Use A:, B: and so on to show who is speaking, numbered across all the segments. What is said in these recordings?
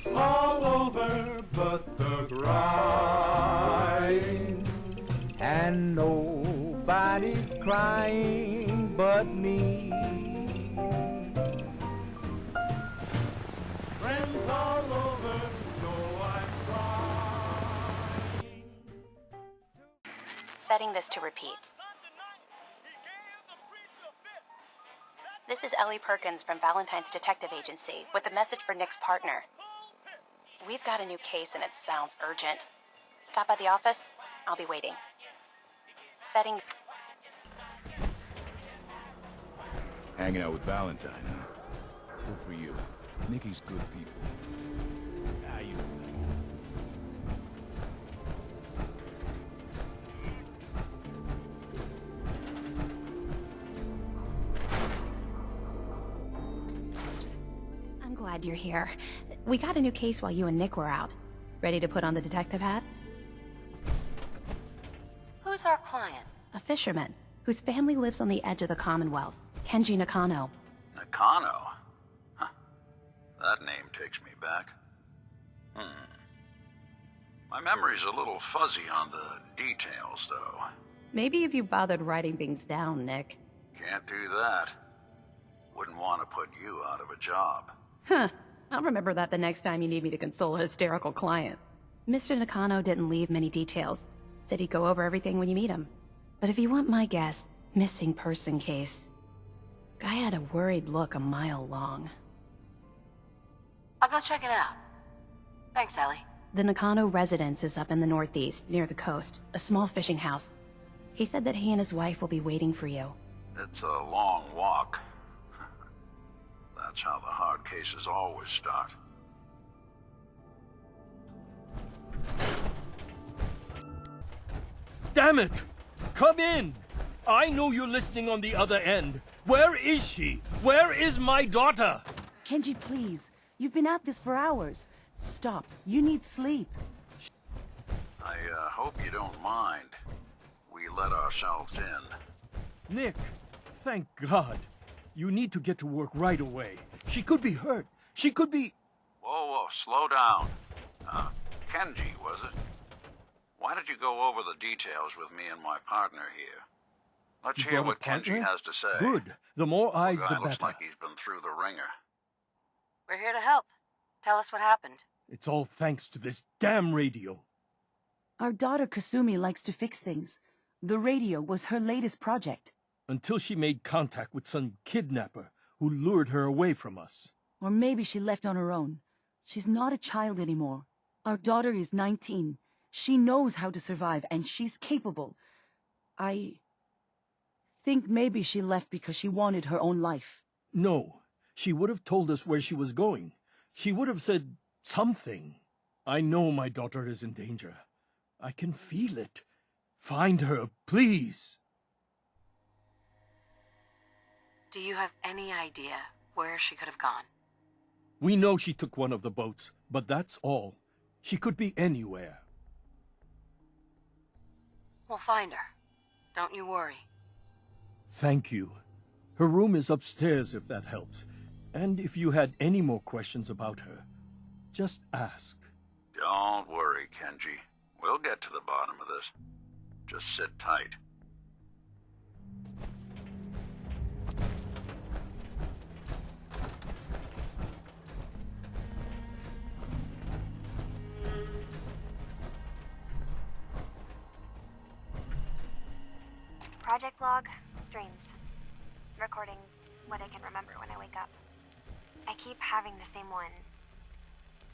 A: It's all over but the grind. And nobody's crying but me. Friends all over know I'm crying.
B: Setting this to repeat. This is Ellie Perkins from Valentine's Detective Agency with a message for Nick's partner. We've got a new case and it sounds urgent. Stop by the office. I'll be waiting. Setting...
C: Hanging out with Valentine, huh? Good for you. Nikki's good people. Ah, you know that.
B: I'm glad you're here. We got a new case while you and Nick were out. Ready to put on the detective hat?
D: Who's our client?
B: A fisherman, whose family lives on the edge of the Commonwealth. Kenji Nakano.
E: Nakano? Huh. That name takes me back. My memory's a little fuzzy on the details, though.
B: Maybe if you bothered writing things down, Nick.
E: Can't do that. Wouldn't want to put you out of a job.
B: Huh. I'll remember that the next time you need me to console a hysterical client. Mr. Nakano didn't leave many details. Said he'd go over everything when you meet him. But if you want my guess, missing person case. Guy had a worried look a mile long.
D: I'll go check it out. Thanks, Ellie.
B: The Nakano residence is up in the northeast, near the coast. A small fishing house. He said that he and his wife will be waiting for you.
E: It's a long walk. That's how the hard cases always start.
F: Damn it! Come in! I know you're listening on the other end. Where is she? Where is my daughter?
G: Kenji, please. You've been at this for hours. Stop. You need sleep.
E: I hope you don't mind. We let ourselves in.
F: Nick, thank God. You need to get to work right away. She could be hurt. She could be...
E: Whoa, slow down. Kenji, was it? Why don't you go over the details with me and my partner here? Let's
F: You
E: hear
F: brought a
E: what Kenji
F: partner?
E: has to say.
F: Good. The more eyes,
E: Guy
F: the
E: looks
F: better.
E: like he's been through the ringer.
D: We're here to help. Tell us what happened.
F: It's all thanks to this damn radio.
G: Our daughter Kasumi likes to fix things. The radio was her latest project.
F: Until she made contact with some kidnapper who lured her away from us.
G: Or maybe she left on her own. She's not a child anymore. Our daughter is 19. She knows how to survive, and she's capable. I think maybe she left because she wanted her own life.
F: No, she would have told us where she was going. She would have said something. I know my daughter is in danger. I can feel it. Find her, please.
D: Do you have any idea where she could have gone?
F: We know she took one of the boats, but that's all. She could be anywhere.
D: We'll find her. Don't you worry.
F: Thank you. Her room is upstairs if that helps. And if you had any more questions about her, just ask.
E: Don't worry, Kenji. We'll get to the bottom of this. Just sit tight.
H: Project log, dreams. Recording what I can remember when I wake up. I keep having the same one.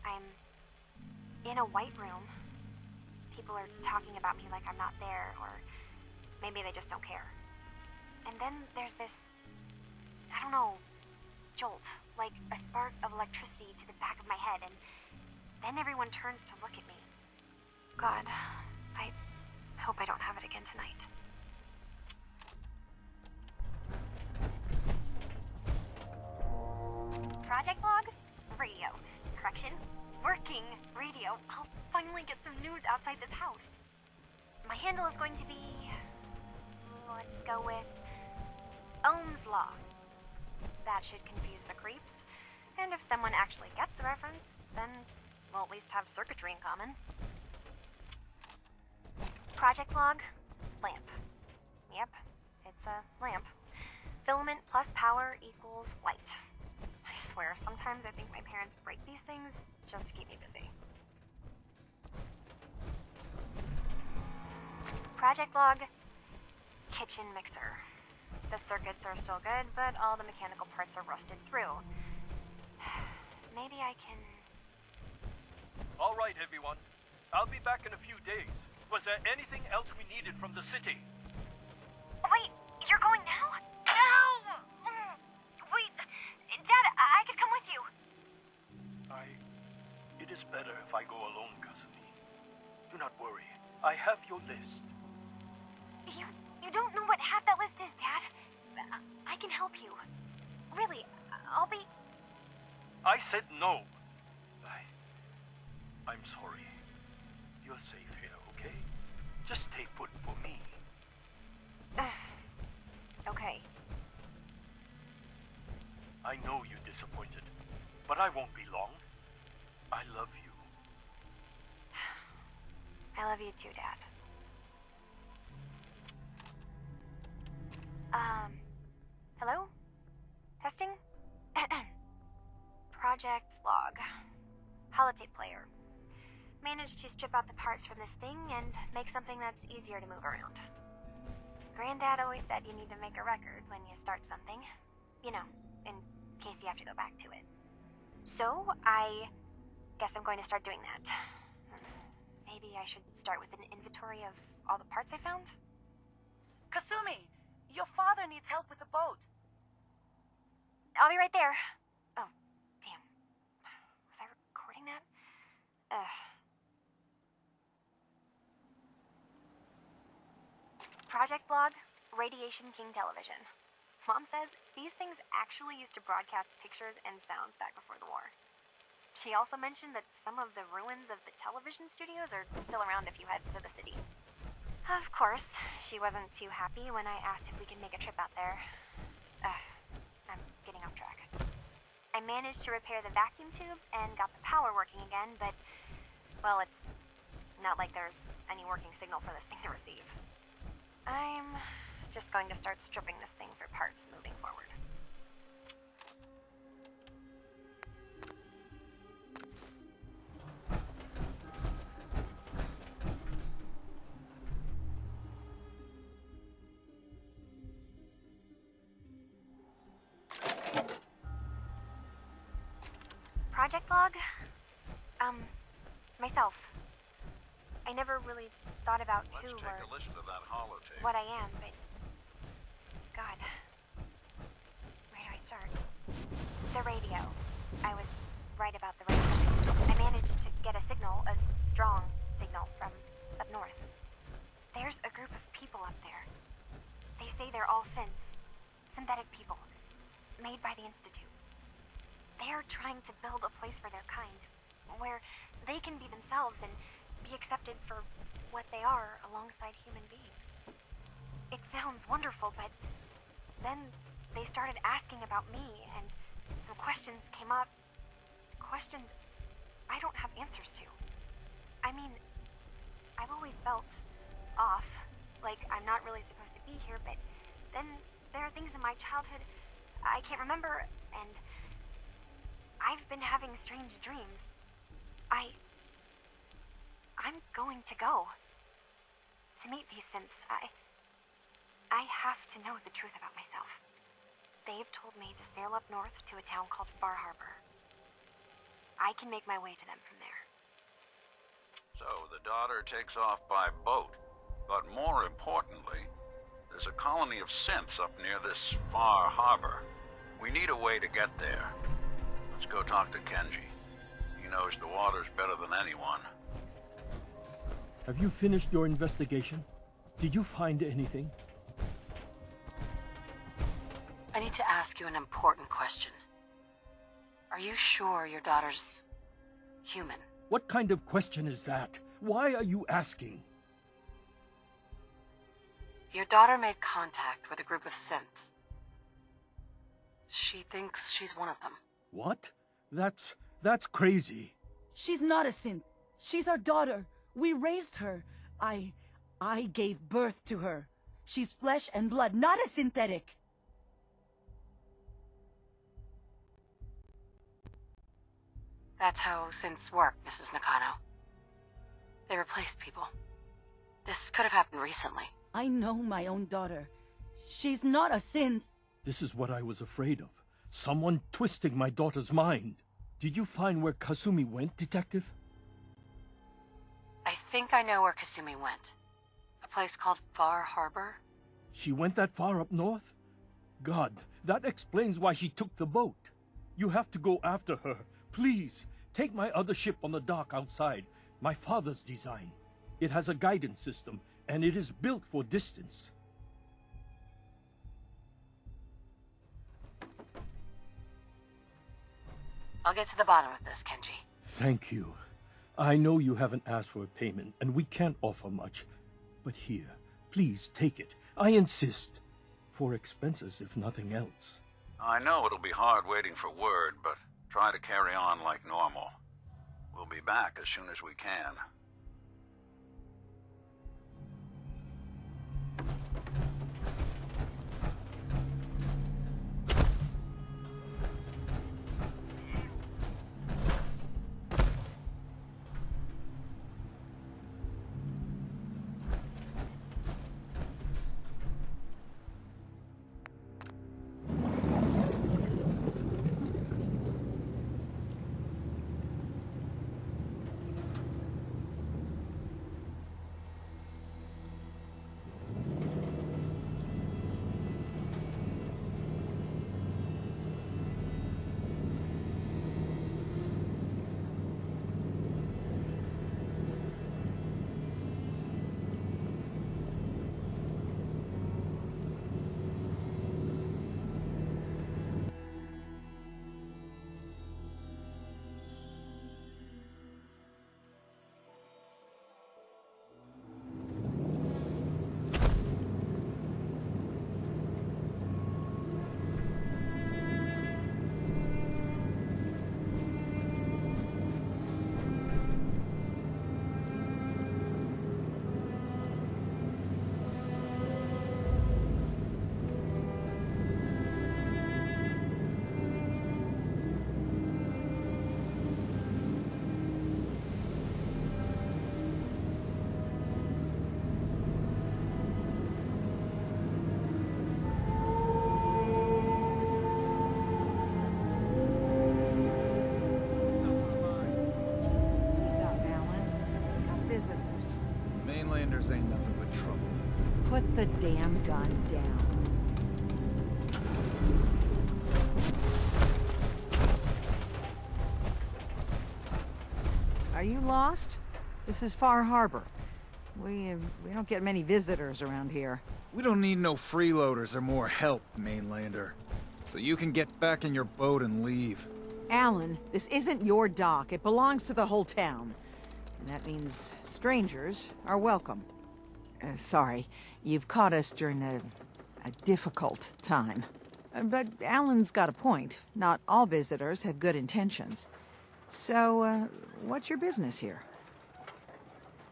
H: I'm in a white room. People are talking about me like I'm not there, or maybe they just don't care. And then there's this, I don't know, jolt, like a spark of electricity to the back of my head, and then everyone turns to look at me. God, I hope I don't have it again tonight. Project log? Radio. Correction. Working radio. I'll finally get some news outside this house. My handle is going to be... let's go with... Ohm's Law. That should confuse the creeps. And if so, someone actually gets the reference, then we'll at least have circuitry in common. Project log, lamp. Yep, it's a lamp. Filament plus power equals light. I swear, sometimes I think my parents break these things just to keep me busy. Project log, kitchen mixer. The circuits are still good, but all the mechanical parts are rusted through. Maybe I can...
F: All right, everyone. I'll be back in a few days. Was there anything else we needed from the city?
H: Wait, you're going now? No! Wait, Dad, I could come with you.
F: It is better if I go alone, Kasumi. Do not worry. I have your list.
H: You don't know what half that list is, Dad. I can help you. Really, I'll be...
F: I said no. I'm sorry. You're safe here, okay? Just stay put for me.
H: Okay.
F: I know you're disappointed, but I won't be long. I love you.
H: I love you too, Dad. Hello? Testing? Project log. Holotape player. Managed to strip out the parts from this thing and make something that's easier to move around. Granddad always said you need to make a record when you start something. You know, in case you have to go back to it. So, I guess I'm going to start doing that. Maybe I should start with an inventory of all the parts I found?
G: Kasumi, your father needs help with the boat.
H: I'll be right there. Oh, damn. Was I recording that? Project log, Radiation King Television. Mom says these things actually used to broadcast pictures and sounds back before the war. She also mentioned that some of the ruins of the television studios are still around if you head to the city. Of course, she wasn't too happy when I asked if we could make a trip out there. I'm getting off track. I managed to repair the vacuum tubes and got the power working again, but, well, it's not like there's any working signal for this thing to receive. I'm just going to start stripping this thing for parts moving forward. Project log? Myself. I never really thought about
E: Let's
H: who
E: take
H: or
E: a listen to that holotape.
H: what I am, but... God. Where do I start? The radio. I was right about the radio. I managed to get a signal, a strong signal, from up north. There's a group of people up there. They say they're all synths. Synthetic people. Made by the Institute. They're trying to build a place for their kind, where they can be themselves and be accepted for what they are alongside human beings. It sounds wonderful, but then they started asking about me, and some questions came up. Questions I don't have answers to. I mean, I've always felt off, like I'm not really supposed to be here, but then there are things in my childhood I can't remember, and I've been having strange dreams. I'm going to go. To meet these synths, I have to know the truth about myself. They've told me to sail up north to a town called Far Harbor. I can make my way to them from there.
E: So the daughter takes off by boat. But more importantly, there's a colony of synths up near this Far Harbor. We need a way to get there. Let's go talk to Kenji. He knows the waters better than anyone.
F: Have you finished your investigation? Did you find anything?
D: I need to ask you an important question. Are you sure your daughter's human?
F: What kind of question is that? Why are you asking?
D: Your daughter made contact with a group of synths. She thinks she's one of them.
F: What? That's crazy.
G: She's not a synth. She's our daughter. We raised her. I gave birth to her. She's flesh and blood, not a synthetic.
D: That's how synths work, Mrs. Nakano. They replaced people. This could have happened recently.
G: I know my own daughter. She's not a synth.
F: This is what I was afraid of. Someone twisting my daughter's mind. Did you find where Kasumi went, Detective?
D: I think I know where Kasumi went. A place called Far Harbor?
F: She went that far up north? God, that explains why she took the boat. You have to go after her. Please, take my other ship on the dock outside. My father's design. It has a guidance system, and it is built for distance.
D: I'll get to the bottom of this, Kenji.
F: Thank you. I know you haven't asked for a payment, and we can't offer much. But here, please take it. I insist. For expenses, if nothing else.
E: I know it'll be hard waiting for word, but try to carry on like normal. We'll be back as soon as we can.
I: Mainlanders ain't nothing but trouble.
J: Put the damn gun down. Are you lost? This is Far Harbor. We don't get many visitors around here.
I: We don't need no freeloaders or more help, Mainlander. So you can get back in your boat and leave.
J: Alan, this isn't your dock. It belongs to the whole town. And that means strangers are welcome. Sorry, you've caught us during a difficult time. But Alan's got a point. Not all visitors have good intentions. So, what's your business here?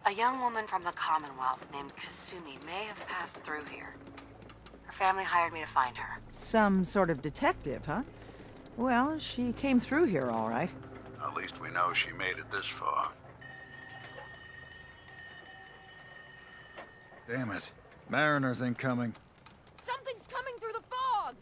D: A young woman from the Commonwealth named Kasumi may have passed through here. Her family hired me to find her.
J: Some sort of detective, huh? Well, she came through here all right.
E: At least we know she made it this far.
I: Damn it. Mariners ain't coming.
K: Something's coming through the fog!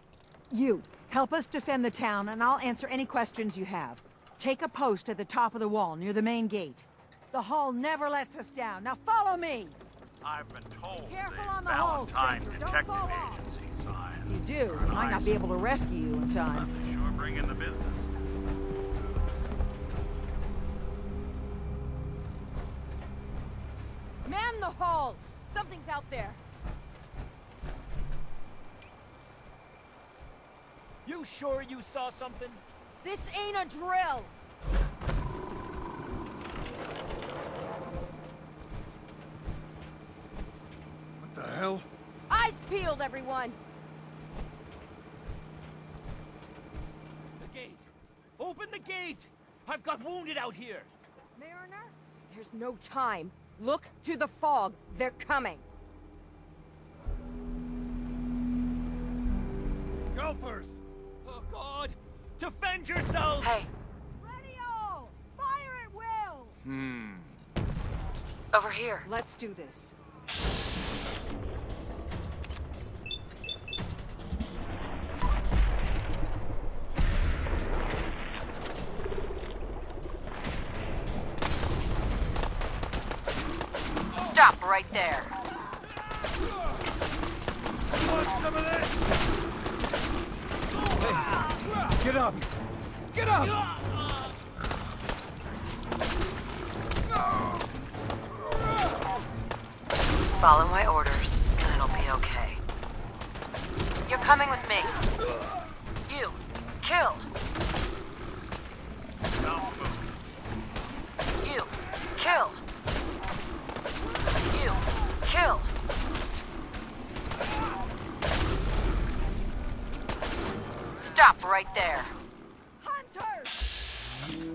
J: You, help us defend the town, and I'll answer any questions you have. Take a post at the top of the wall, near the main gate. The Hall never lets us down. Now follow me!
E: I've been told
J: Careful
E: the
J: on the Hall,
E: Valentine
J: stranger. Don't
E: Detective
J: fall off.
E: Agency sign.
J: If you do, we might not be able to rescue you in time.
E: They sure bring in the business.
K: Man the hall! Something's out there.
L: You sure you saw something?
K: This ain't a drill!
I: What the hell?
K: Eyes peeled, everyone!
L: The gate! Open the gate! I've got wounded out here!
K: Mariner? There's no time. Look to the fog. They're coming.
I: Gulpers!
L: Oh, God! Defend yourselves!
D: Hey,
K: Ready all! Fire at will!
D: over here.
K: Let's do this.
D: Stop right there.
I: Want some of this? Hey, get up! Get up!
D: Follow my orders, and it'll be okay. You're coming with me. You, kill. You, kill. You, kill. Stop right there.
K: Hunters!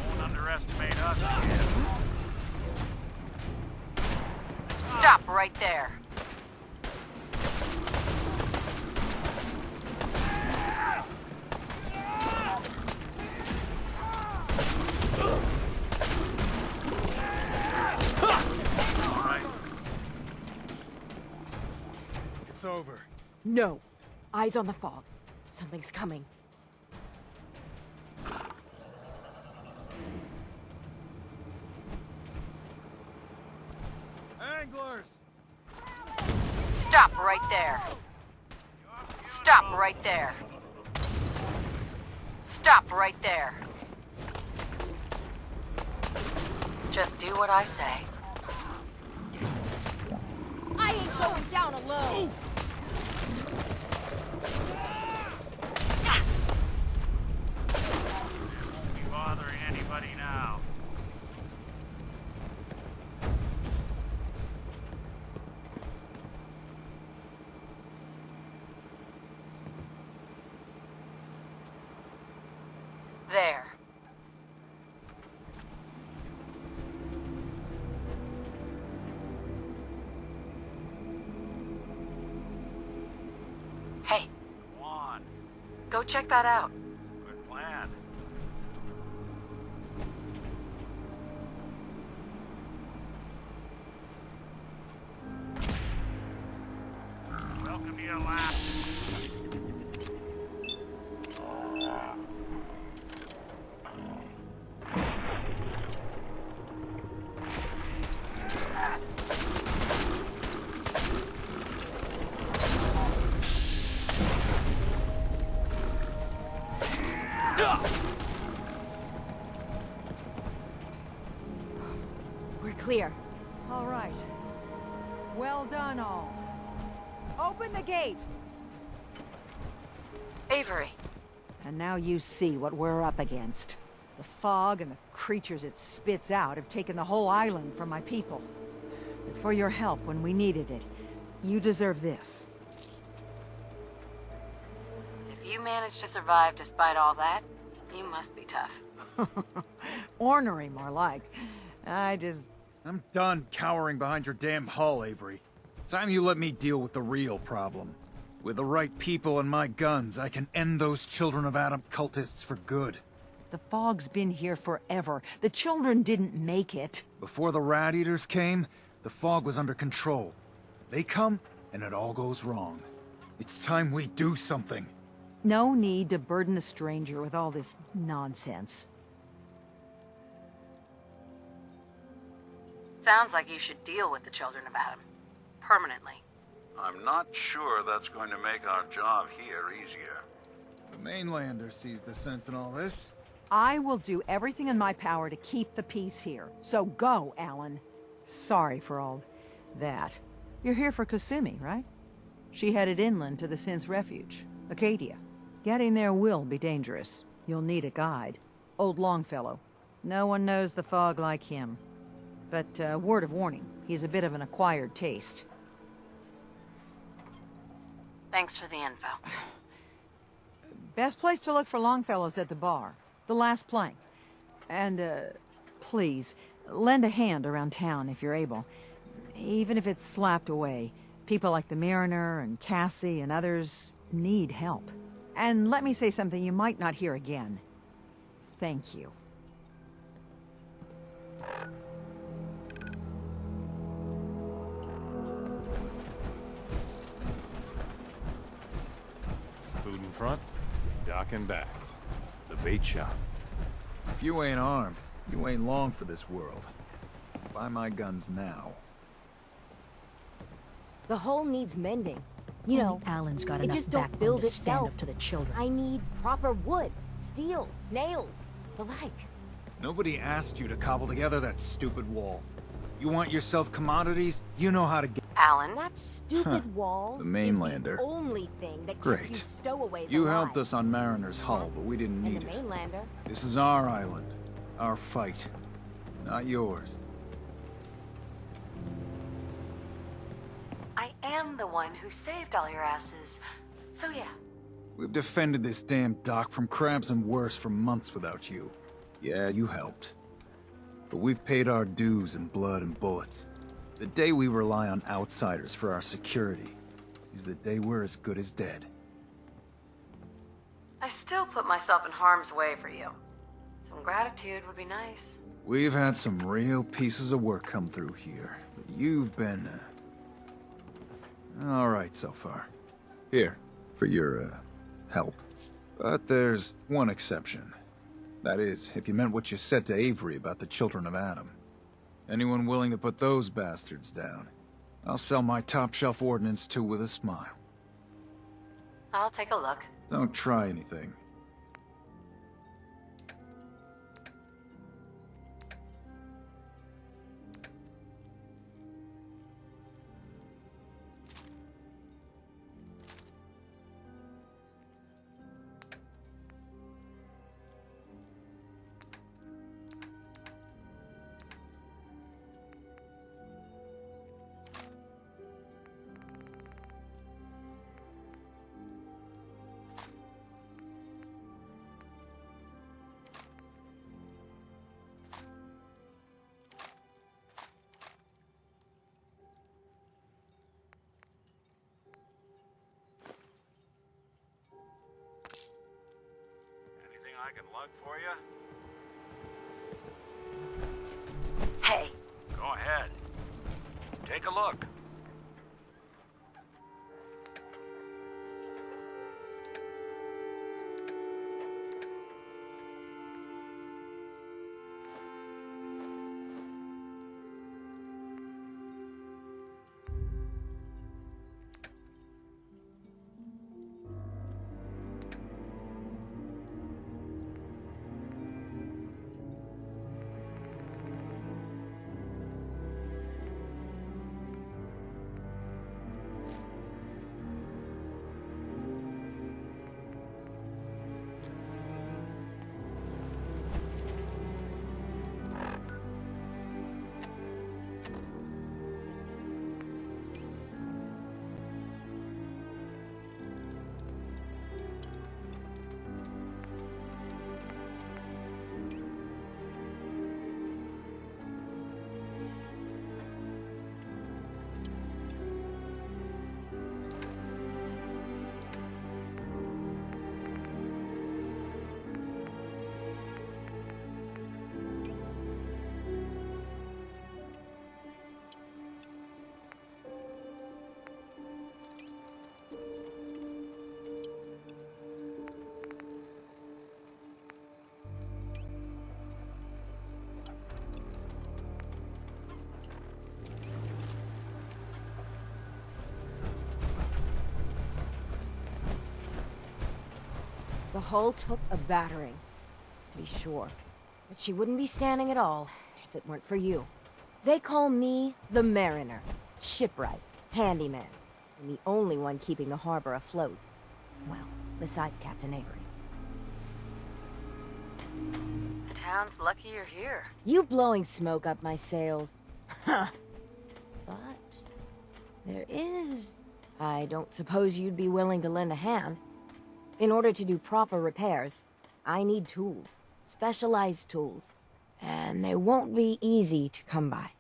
E: Won't underestimate us again.
D: Stop right there.
I: It's over.
K: No. Eyes on the fog. Something's coming.
I: Anglers!
D: Stop right there. Stop right there. Stop right there. Just do what I say.
K: I ain't going down alone!
E: Won't be bothering anybody now.
D: There. Hey,
E: Go on.
D: go check that out.
E: Good plan. Welcome to your last.
K: We're clear.
J: All right. Well done, all. Open the gate!
D: Avery,
J: And now you see what we're up against. The fog and the creatures it spits out have taken the whole island from my people. But for your help when we needed it, you deserve this.
D: if you managed to survive despite all that, you must be tough.
J: Ornery, more like.
I: I'm done cowering behind your damn hull, Avery. Time you let me deal with the real problem. With the right people and my guns, I can end those Children of Adam cultists for good.
J: The fog's been here forever. The children didn't make it.
I: Before the Rat Eaters came, the fog was under control. They come, and it all goes wrong. It's time we do something.
J: No need to burden the stranger with all this nonsense.
D: Sounds like you should deal with the Children of Adam. Permanently.
E: I'm not sure that's going to make our job here easier.
I: The mainlander sees the sense in all this.
J: I will do everything in my power to keep the peace here. So go, Alan. Sorry for all that. You're here for Kasumi, right? She headed inland to the Synth Refuge, Acadia. Getting there will be dangerous. You'll need a guide. Old Longfellow. No one knows the fog like him. But, word of warning, he's a bit of an acquired taste.
D: Thanks for the info.
J: Best place to look for Longfellow's at the bar. The last plank. And, please, lend a hand around town if you're able. Even if it's slapped away. People like the Mariner and Cassie and others need help. And let me say something you might not hear again. Thank you.
M: Food in front, dock in back. The bait shop.
I: If you ain't armed, you ain't long for this world. Buy my guns now.
K: The hull needs mending. You know,
N: Alan's got
K: it
N: enough
K: just don't
N: backbone
K: build
N: to stand
K: itself.
N: up to the children.
K: I need proper wood, steel, nails, the like.
I: Nobody asked you to cobble together that stupid wall. You want yourself commodities? You know how to get...
D: Alan?
K: That stupid wall
I: The mainlander.
K: is the only thing that
I: Great.
K: keeps you stowaways
I: You
K: alive.
I: helped us on Mariner's hull, but we didn't
K: And
I: need
K: the
I: it.
K: mainlander.
I: This is our island. Our fight. Not yours.
D: I am the one who saved all your asses. So yeah.
I: We've defended this damn dock from crabs and worse for months without you. Yeah, you helped. But we've paid our dues in blood and bullets. The day we rely on outsiders for our security is the day we're as good as dead.
D: I still put myself in harm's way for you. Some gratitude would be nice.
I: We've had some real pieces of work come through here. But you've been, all right so far. Here, for your, help. But there's one exception. That is, if you meant what you said to Avery about the Children of Adam. Anyone willing to put those bastards down, I'll sell my top-shelf ordnance to with a smile.
D: I'll take a look.
I: Don't try anything.
E: Anything I can lug for you?
D: Hey.
E: Go ahead. Take a look.
K: The hull took a battering, to be sure. But she wouldn't be standing at all if it weren't for you. They call me the Mariner, shipwright, handyman, and the only one keeping the harbor afloat. Well, beside Captain Avery.
D: The town's lucky you're here.
K: You blowing smoke up my sails. Huh. But there is I don't suppose you'd be willing to lend a hand. In order to do proper repairs, I need tools. Specialized tools. And they won't be easy to come by.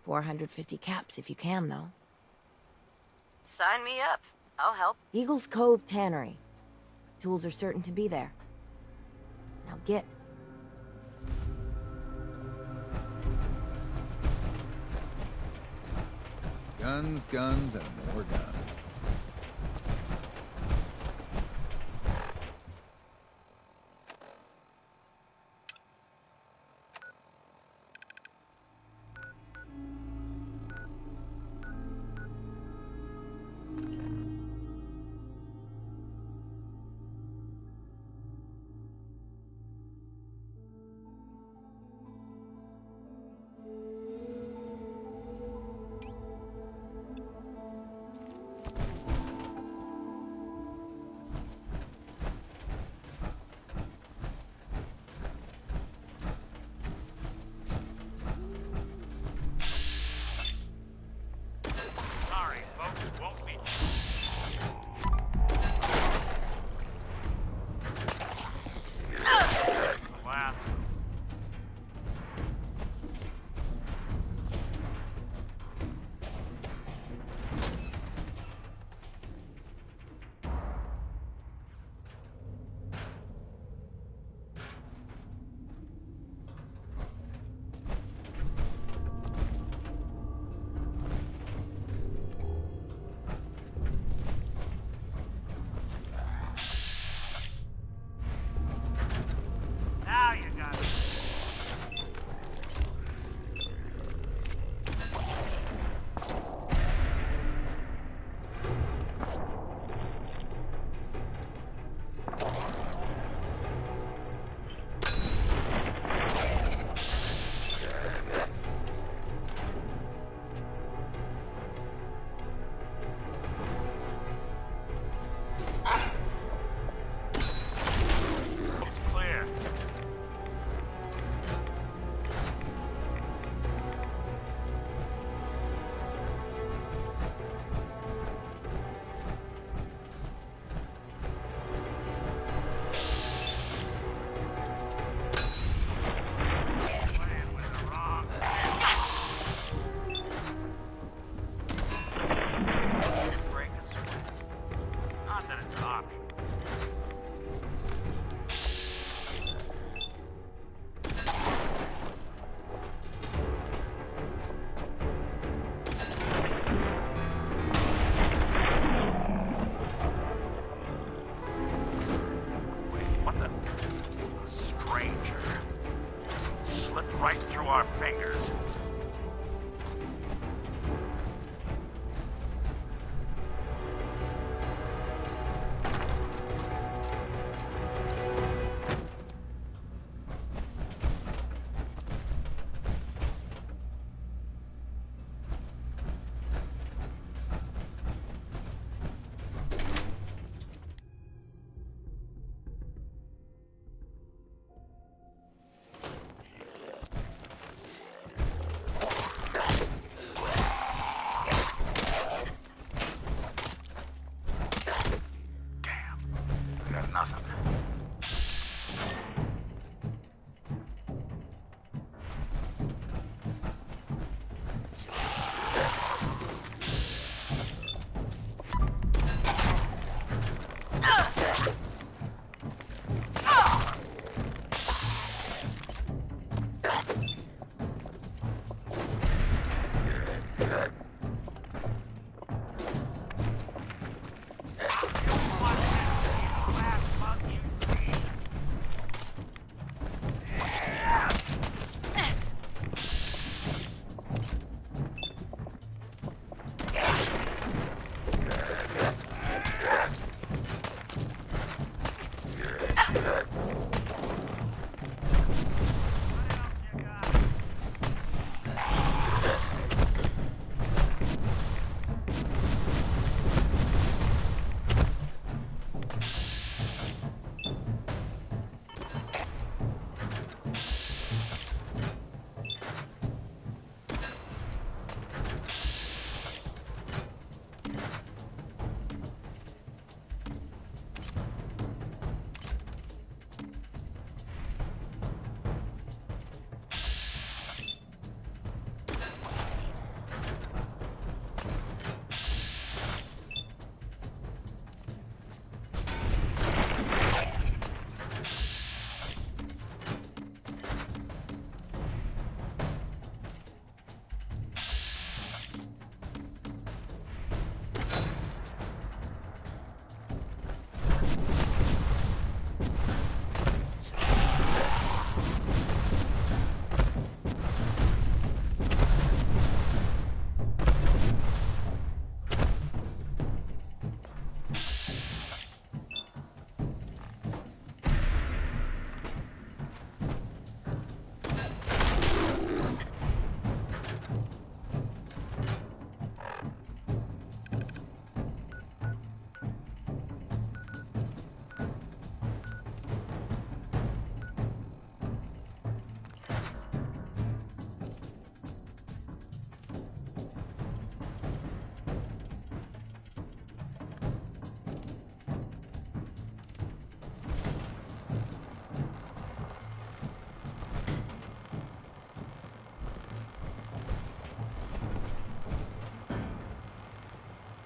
K: 450 caps if you can, though.
D: Sign me up. I'll help.
K: Eagles Cove Tannery. Tools are certain to be there. Now get.
I: Guns, guns, and more guns.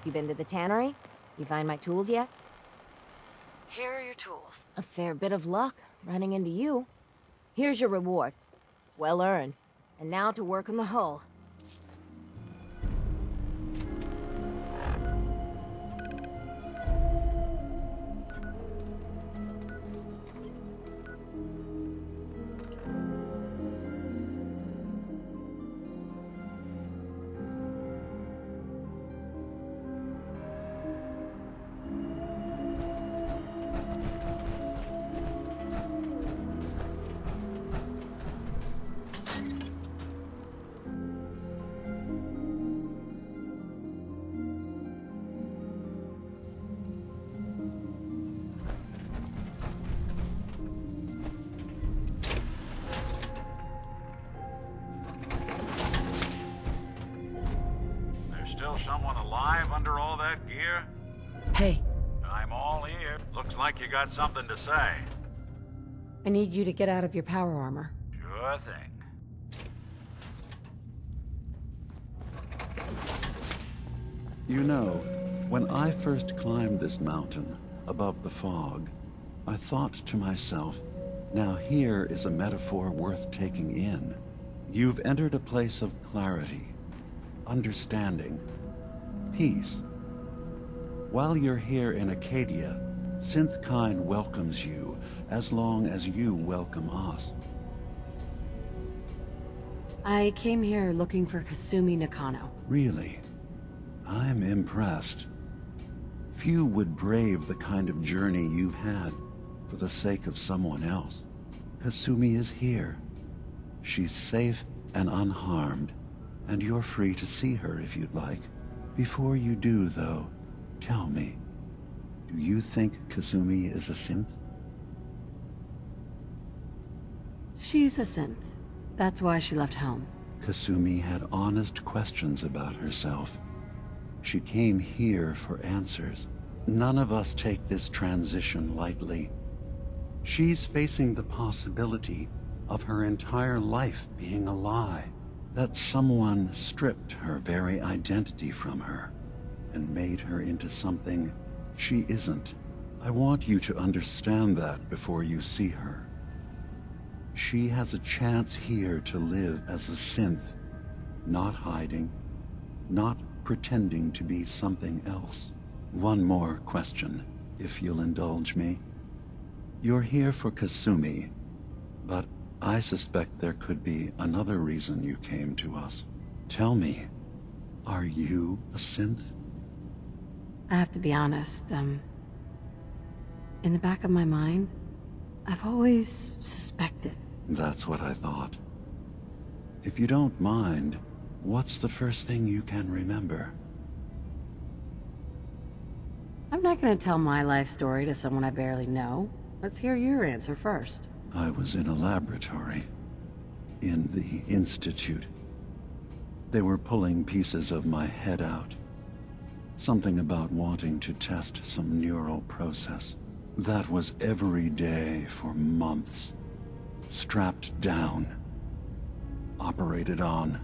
K: You been to the tannery? You find my tools yet?
D: Here are your tools.
K: A fair bit of luck running into you. Here's your reward. Well earned. And now to work on the hull.
E: Still someone alive under all that gear?
K: Hey.
E: I'm all ear. Looks like you got something to say.
K: I need you to get out of your power armor.
E: Sure thing.
N: You know, when I first climbed this mountain above the fog, I thought to myself, now here is a metaphor worth taking in. You've entered a place of clarity, understanding, peace. While you're here in Acadia, Synthkind welcomes you as long as you welcome us.
K: I came here looking for Kasumi Nakano.
N: Really? I'm impressed. Few would brave the kind of journey you've had for the sake of someone else. Kasumi is here. She's safe and unharmed, and you're free to see her if you'd like. Before you do, though, tell me, do you think Kasumi is a synth?
K: She's a synth. That's why she left home.
N: Kasumi had honest questions about herself. She came here for answers. None of us take this transition lightly. She's facing the possibility of her entire life being a lie. That someone stripped her very identity from her and made her into something she isn't. I want you to understand that before you see her. She has a chance here to live as a synth, not hiding, not pretending to be something else. One more question, if you'll indulge me. You're here for Kasumi, but I suspect there could be another reason you came to us. Tell me, are you a synth?
K: I have to be honest, in the back of my mind, I've always suspected.
N: That's what I thought. If you don't mind, what's the first thing you can remember?
K: I'm not gonna tell my life story to someone I barely know. Let's hear your answer first.
N: I was in a laboratory. In the Institute. They were pulling pieces of my head out. Something about wanting to test some neural process. That was every day for months. Strapped down. Operated on.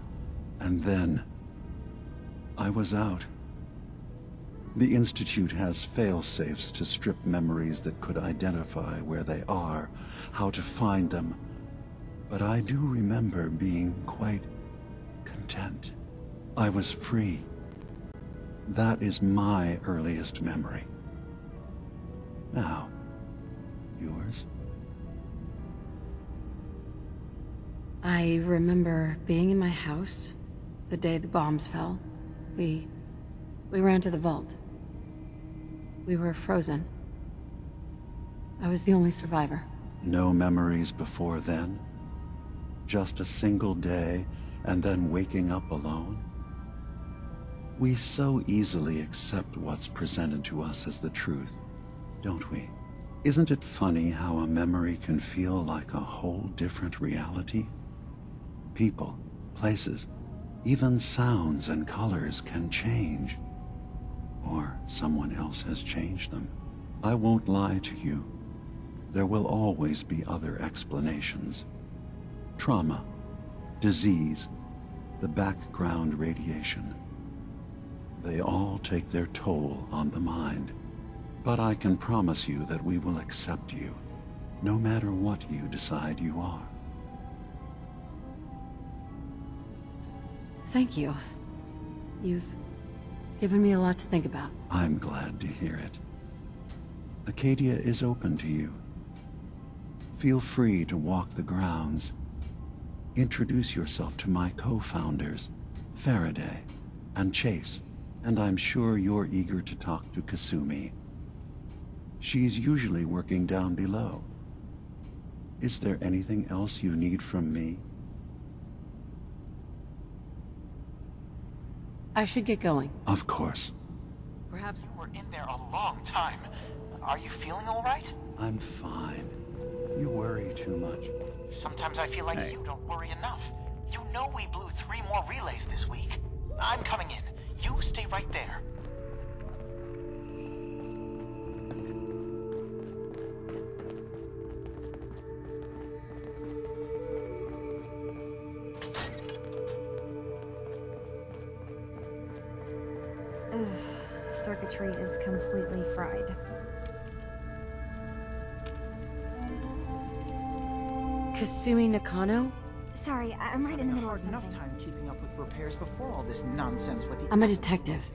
N: And then I was out. The Institute has fail-safes to strip memories that could identify where they are, how to find them. But I do remember being quite content. I was free. That is my earliest memory. Now, yours?
K: I remember being in my house the day the bombs fell. We ran to the vault. We were frozen. I was the only survivor.
N: No memories before then? Just a single day, and then waking up alone? We so easily accept what's presented to us as the truth, don't we? Isn't it funny how a memory can feel like a whole different reality? People, places, even sounds and colors can change. Or someone else has changed them. I won't lie to you. There will always be other explanations. Trauma, disease, the background radiation. They all take their toll on the mind. But I can promise you that we will accept you, no matter what you decide you are.
K: Thank you. You've given me a lot to think about.
N: I'm glad to hear it. Acadia is open to you. Feel free to walk the grounds. Introduce yourself to my co-founders, Faraday and Chase, and I'm sure you're eager to talk to Kasumi. She's usually working down below. Is there anything else you need from me?
K: I should get going.
N: Of course.
O: Perhaps you were in there a long time. Are you feeling all right?
N: I'm fine. You worry too much.
O: Sometimes I feel like you don't worry enough. You know we blew 3 more relays this week. I'm coming in. You stay right there.
H: Circuitry is completely fried.
K: Kasumi Nakano?
H: Sorry, I'm right in the middle of something.
O: Enough time keeping up with repairs before all this nonsense with the...
K: I'm a detective.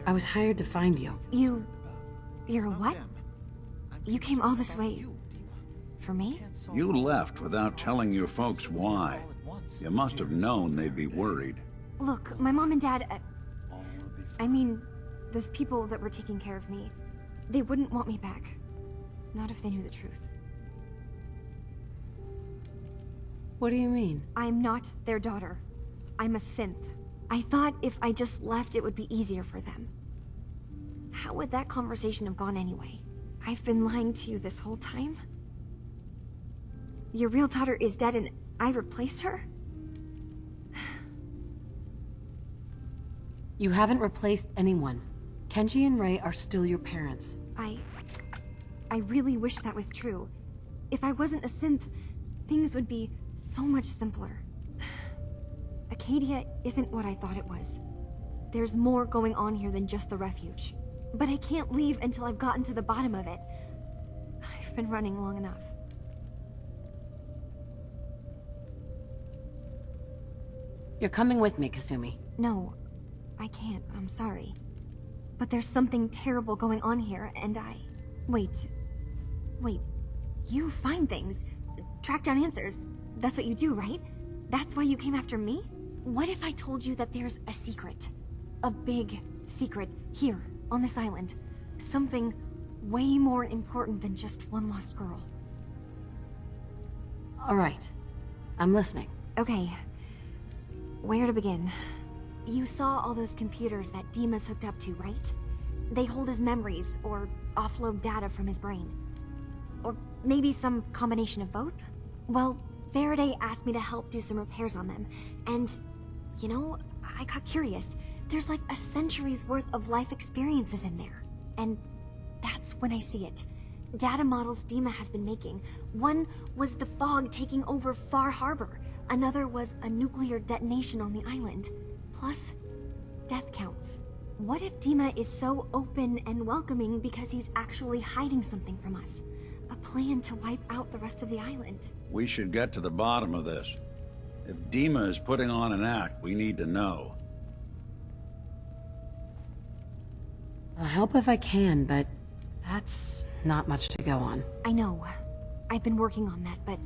K: I was hired to find you.
H: You're a what? You came all this way... for me?
E: You left without telling your folks why. You must have known they'd be worried.
H: Look, my mom and dad... I mean, those people that were taking care of me, they wouldn't want me back. Not if they knew the truth.
K: What do you mean?
H: I'm not their daughter. I'm a synth. I thought if I just left, it would be easier for them. How would that conversation have gone anyway? I've been lying to you this whole time? Your real daughter is dead and I replaced her?
K: You haven't replaced anyone. Kenji and Rei are still your parents.
H: I really wish that was true. If I wasn't a synth, things would be so much simpler. Acadia isn't what I thought it was. There's more going on here than just the refuge. But I can't leave until I've gotten to the bottom of it. I've been running long enough.
K: You're coming with me, Kasumi.
H: No, I can't. I'm sorry. But there's something terrible going on here, and Wait. You find things. Track down answers. That's what you do, right? That's why you came after me? What if I told you that there's a secret? A big secret here, on this island. Something way more important than just one lost girl.
K: All right. I'm listening.
H: Okay. Where to begin? You saw all those computers that Dima's hooked up to, right? They hold his memories, or offload data from his brain. Or maybe some combination of both? Well, Faraday asked me to help do some repairs on them, and, you know, I got curious. There's like a century's worth of life experiences in there. And that's when I see it. Data models Dima has been making. One was the fog taking over Far Harbor. Another was a nuclear detonation on the island. Plus, death counts. What if Dima is so open and welcoming because he's actually hiding something from us? A plan to wipe out the rest of the island.
E: We should get to the bottom of this. If Dima is putting on an act, we need to know.
K: I'll help if I can, but that's not much to go on.
H: I know. I've been working on that, but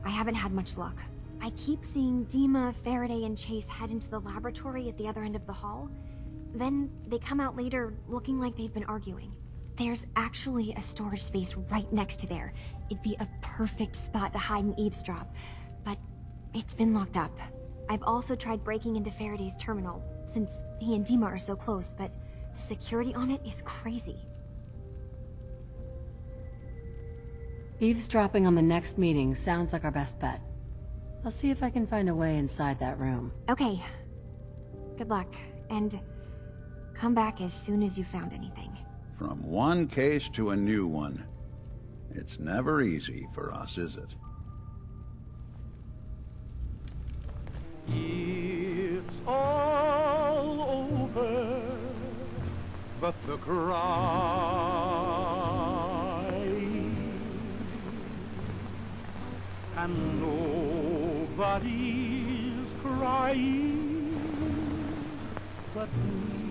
H: I haven't had much luck. I keep seeing Dima, Faraday, and Chase head into the laboratory at the other end of the hall. Then they come out later looking like they've been arguing. There's actually a storage space right next to there. It'd be a perfect spot to hide and eavesdrop, but it's been locked up. I've also tried breaking into Faraday's terminal, since he and Dima are so close, but the security on it is crazy.
K: Eavesdropping on the next meeting sounds like our best bet. I'll see if I can find a way inside that room.
H: Okay. Good luck, and come back as soon as you found anything.
E: From one case to a new one. It's never easy for us, is it?
A: It's all over. but the cry. And nobody's crying but me.